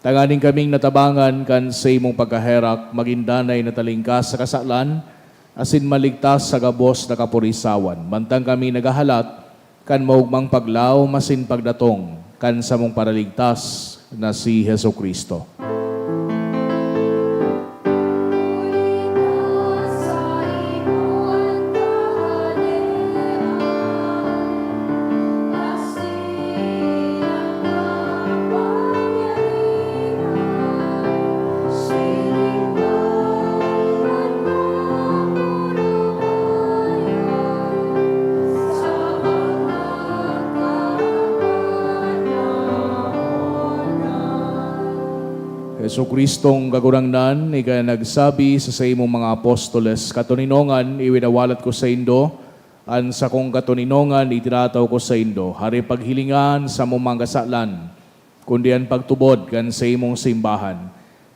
Tanganing kaming natabangan kan sa imong pagkaherak, magindanay na talingkas sa kasalan, asin maligtas sa gabos na kapurisawan. Mantang kami nagahalat, kan maugmang paglaw, masin pagdatong, kan sa mong paraligtas na si Heso Kristo. Heso Kristong kagurangnan, ika nagsabi sa imong mga apostoles, katoninongan, iwinawalat ko sa indo, an sa kong katoninongan, itirataw ko sa indo, hari paghilingan sa mong mga kasalan, kundi ang pagtubod kan sa imong simbahan.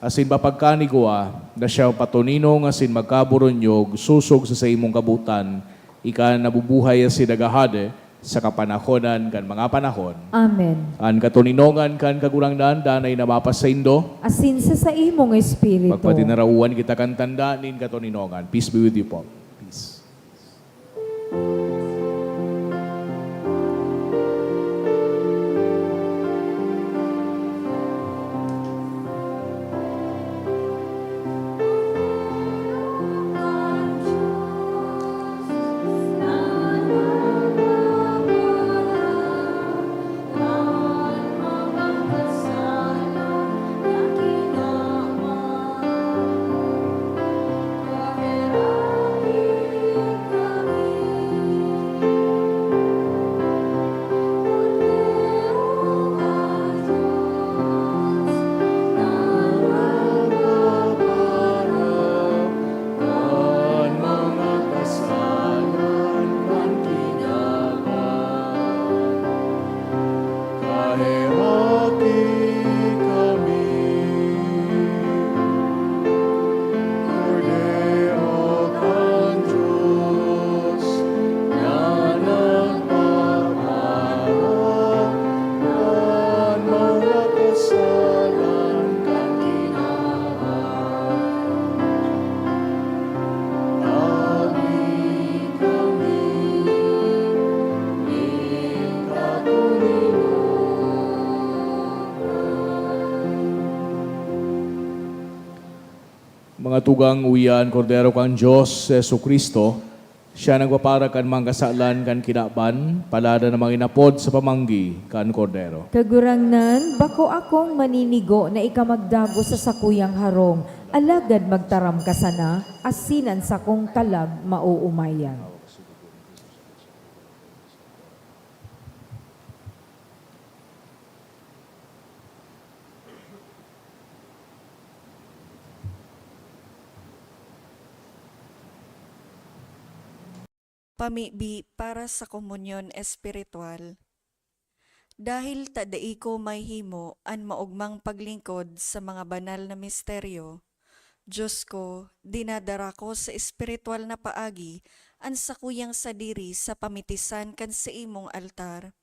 Asin papagkanigwa, na siya patoninong asin magkaburonyog, susog sa imong kabutan, ika nabubuhay asin nagahade, sa kapanahonan kan mga panahon. Amen. An katoninongan kan kagurangnan danay nabapas sa indo. Asin sa imong espiritu. Magpatinarauan kita kan tandanin katoninongan. Peace be with you po. Peace. Mga tugang uyan, kordero kang Diyos, Yesu Kristo, siya nagpapara kan mga kasalan kan kinaban, palada na mga inapod sa pamanggi kan kordero. Kagurangnan, bako akong maninigo na ikamagdago sa sakuyang harong, alagad magtaram ka sana, asinan sa kong kalag mauumayan. Pamibi para sa komunyon espiritual. Dahil tadai ko may himo an maugmang paglingkod sa mga banal na misteryo, Diyos ko, dinadara ko sa espiritual na paagi an sakuyang sadiri sa pamitisan kan sa imong altar.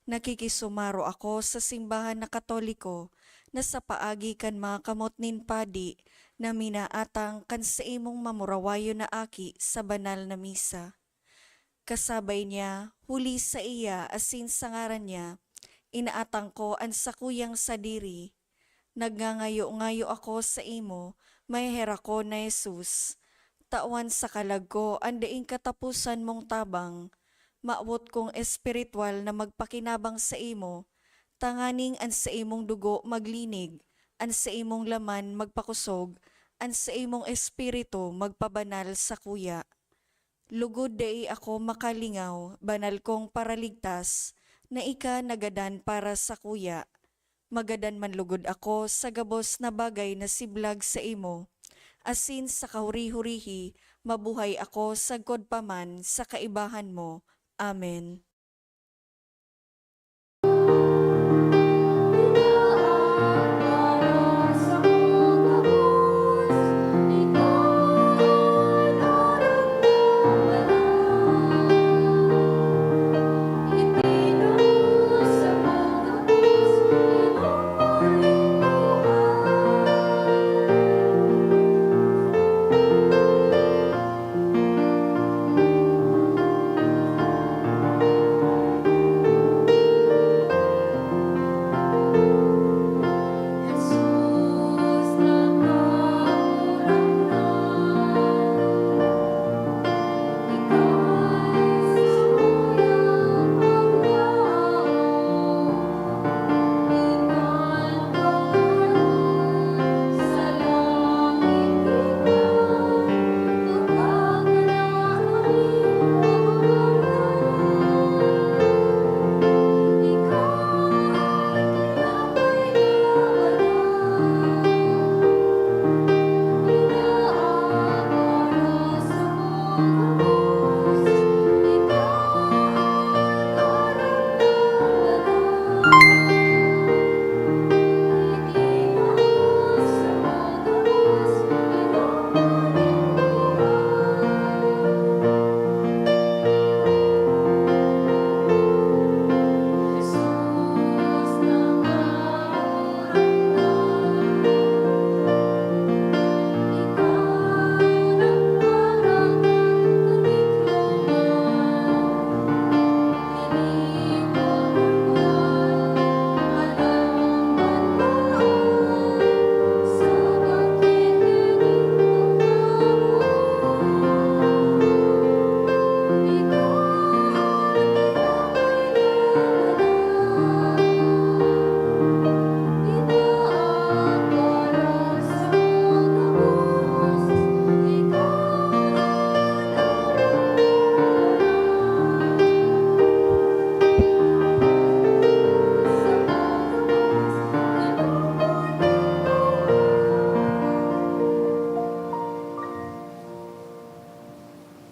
Nakikisumaro ako sa simbahan na Katoliko na sa paagi kan mga kamot nin padi na minaatang kan sa imong mamurawayo na aki sa banal na misa. Kasabay niya, huli sa iya asin sa ngaran niya, inaatang ko ang sakuyang sadiri. Nagngangayo-ngayo ako sa imo, may hera ko na Jesus. Tawan sa kalag ko, ang daing katapusan mong tabang. Maawot kong espiritual na magpakinabang sa imo, tanganing ang sa imong dugo maglinig, ang sa imong laman magpakusog, ang sa imong espiritu magpabanal sa kuya. Lugod dai ako makalingaw, banal kong paraligtas, na ika nagadan para sa kuya. Magadan man lugod ako sa gabos na bagay na siblag sa imo. Asin sa kahuri-hurihi, mabuhay ako sagkod paman sa kaibahan mo. Amen.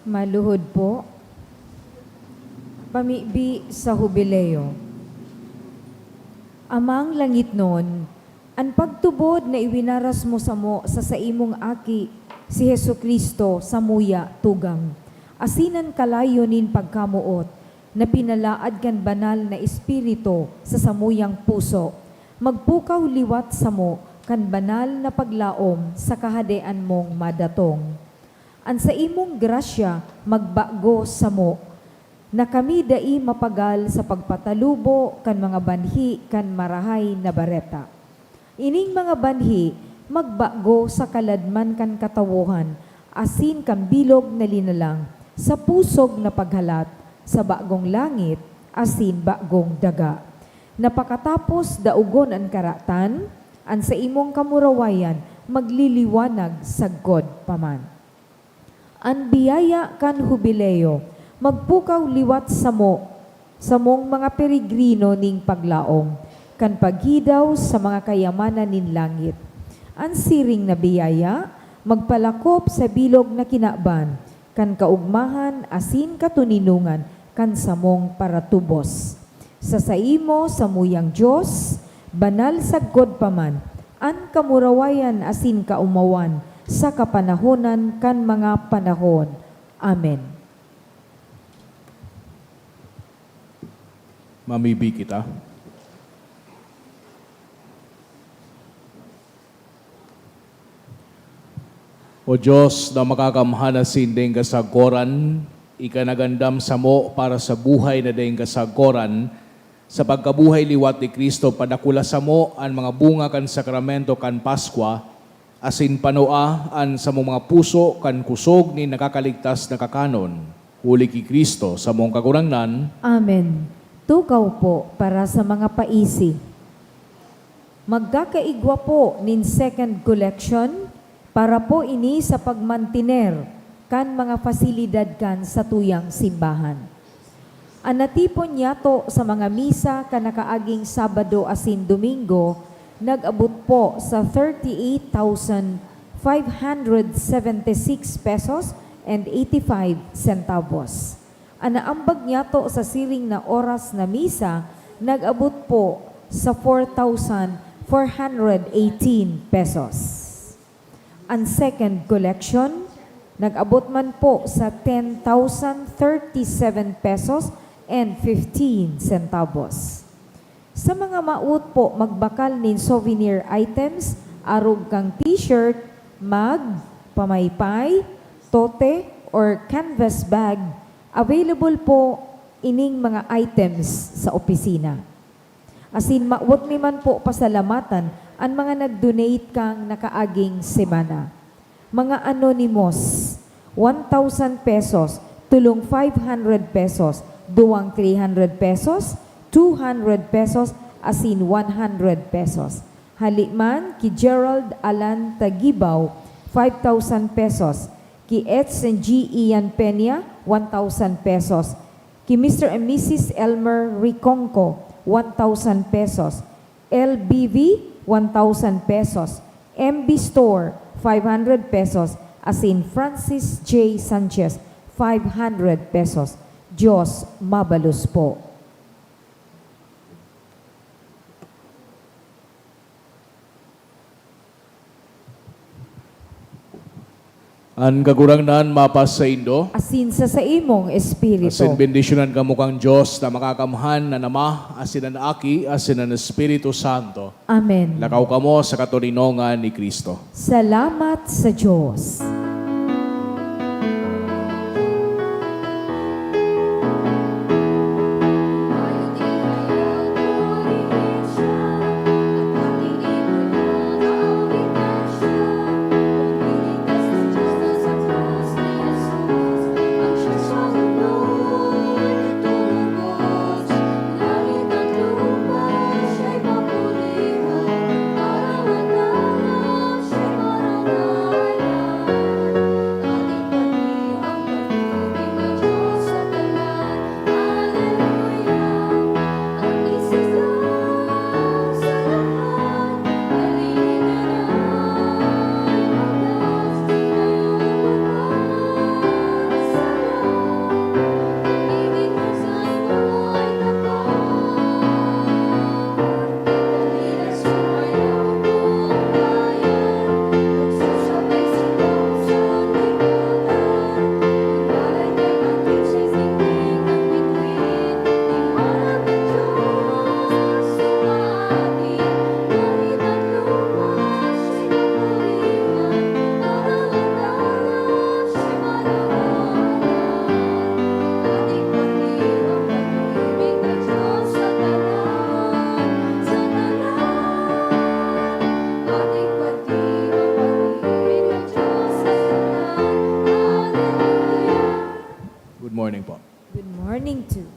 Maluhod po. Pamibi sa hubileo. Amang langit nun, ang pagtubod na iwinaras mo sa imong aki, si Hesu Kristo sa muya tugang. Asinan kalayo nin pagkamuot, na pinalaad kan banal na espiritu sa samuyang puso. Magpukaw liwat sa mo, kan banal na paglaom sa kahadean mong madatong. An sa imong grasya magbago sa mo, na kami dai mapagal sa pagpatalubo kan mga banhi kan marahay na bareta. Ining mga banhi magbago sa kaladman kan katawuhan, asin kan bilog na linalang, sa pusog na paghalat, sa bagong langit, asin bagong daga. Napakatapos daugon ang karatan, an sa imong kamurawayan, magliliwanag sa God paman. An biyaya kan hubileo, magpukaw liwat sa mong mga peregrino ning paglaom, kan paghidaw sa mga kayamanan nin langit. An siring na biyaya, magpalakop sa bilog na kinaban, kan kaugmahan asin katuninungan, kan samong paratubos. Sa saimo sa muyang Diyos, banal sa God paman, an kamurawayan asin kaumawan, sa kapanahonan kan mga panahon. Amen. Mamibi kita. O Diyos na makakamhana sinding kasagoran, ikanagandam sa mo para sa buhay na ding kasagoran, sa pagkabuhay liwat ni Kristo, padakula sa mo ang mga bunga kan sakramento kan Paskwa, asin panoa an sa mong mga puso kan kusog ni nakakaligtas na kakanon. Huli ki Kristo sa mong kagurangnan. Amen. Tukaw po para sa mga paisi. Magkakaigwa po nin second collection para po ini sa pagmantiner kan mga fasilidad kan sa tuyang simbahan. Anatipon yato sa mga misa kanakaaging Sabado asin Domingo, nag-abot po sa 38,576 pesos and 85 centavos. Anaambag niya to sa siring na oras na misa, nag-abot po sa 4,418 pesos. Ang second collection, nag-abot man po sa 10,037 pesos and 15 centavos. Sa mga maut po, magbakal nin souvenir items, arog kang t-shirt, mug, pamaypay, tote, or canvas bag, available po ining mga items sa opisina. Asin maut mi man po pasalamatan ang mga nag-donate kang nakaaging semana. Mga anonymous, 1,000 pesos, tulong 500 pesos, duwang 300 pesos, 200 pesos, asin 100 pesos. Haliman ki Gerald Alan Tagibaw, 5,000 pesos. Ki Edson G. Ian Peña, 1,000 pesos. Ki Mr. and Mrs. Elmer Riconco, 1,000 pesos. LBV, 1,000 pesos. MB Store, 500 pesos. Asin Francis J. Sanchez, 500 pesos. Diyos mabalus po. Ang kagurangnan mapas sa Indo, Asin sa imong espiritu. asin bendisyonan ka mukang Diyos na makakamhan na nama, asin ang Aki, asin ang Espiritu Santo. Amen. Lakaw ka mo sa katulinongan ni Kristo. Salamat sa Diyos. Good morning po. Good morning to